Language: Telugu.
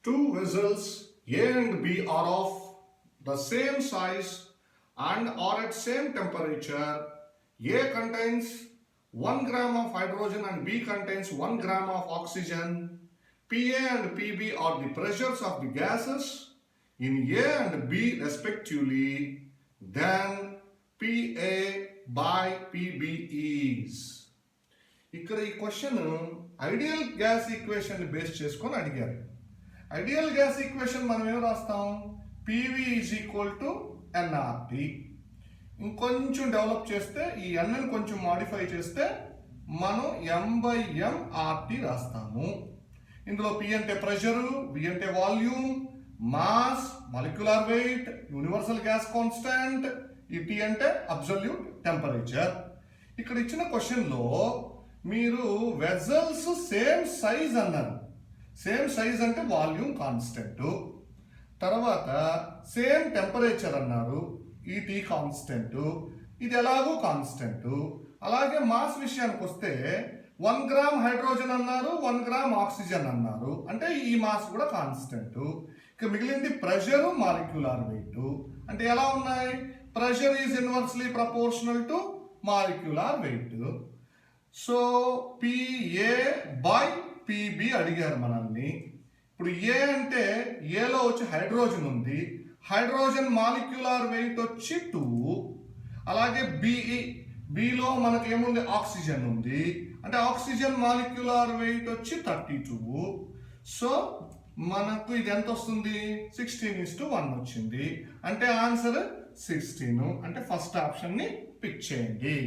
Two vessels A and B are of the same size and are at same temperature. A contains 1 gram of hydrogen and B contains 1 gram of oxygen. PA and PB are the pressures of the gases in A and B respectively. Then PA by PB is. ఇక్కడ ఈ question ideal gas equation base చేసుకొని అడిగారు. ఐడియల్ గ్యాస్ ఈక్వేషన్ మనం ఏం రాస్తాం? PV is equal to NRT. ఇంకొంచెం డెవలప్ చేస్తే ఈ ఎన్ని కొంచెం మాడిఫై చేస్తే మనం M/M/RT రాస్తాము. ఇందులో పి అంటే ప్రెషరు, వి అంటే volume, mass, molecular weight, universal gas constant, ఈ టీ అంటే అబ్సల్యూట్ టెంపరేచర్. ఇక్కడ ఇచ్చిన క్వశ్చన్లో మీరు వెజల్స్ సేమ్ సైజ్ అన్నారు. సేమ్ సైజ్ అంటే వాల్యూమ్ కాన్స్టెంట్. తర్వాత సేమ్ టెంపరేచర్ అన్నారు, ఈ టీ కాన్స్టెంట్, ఇది ఎలాగో కాన్స్టెంట్. అలాగే మాస్ విషయానికి వస్తే 1 గ్రామ్ హైడ్రోజన్ అన్నారు, 1 గ్రామ్ ఆక్సిజన్ అన్నారు, అంటే ఈ మాస్ కూడా కాన్స్టెంట్. ఇక మిగిలింది ప్రెషర్, మాలిక్యులర్ వెయిట్. అంటే ఎలా ఉన్నాయి? Pressure is inversely proportional to molecular weight. So PA by PB అడిగారు మనల్ని. ఇప్పుడు ఏ అంటే ఏలో వచ్చి హైడ్రోజన్ ఉంది, హైడ్రోజన్ మాలిక్యులర్ వెయిట్ వచ్చి 2. అలాగే బిలో మనకి ఏముంది? ఆక్సిజన్ ఉంది, అంటే ఆక్సిజన్ మాలిక్యులర్ వెయిట్ వచ్చి 32. సో మనకు ఇది ఎంత వస్తుంది? 16:1 వచ్చింది. అంటే ఆన్సర్ 16. అంటే ఫస్ట్ ఆప్షన్ ని పిక్ చేయండి.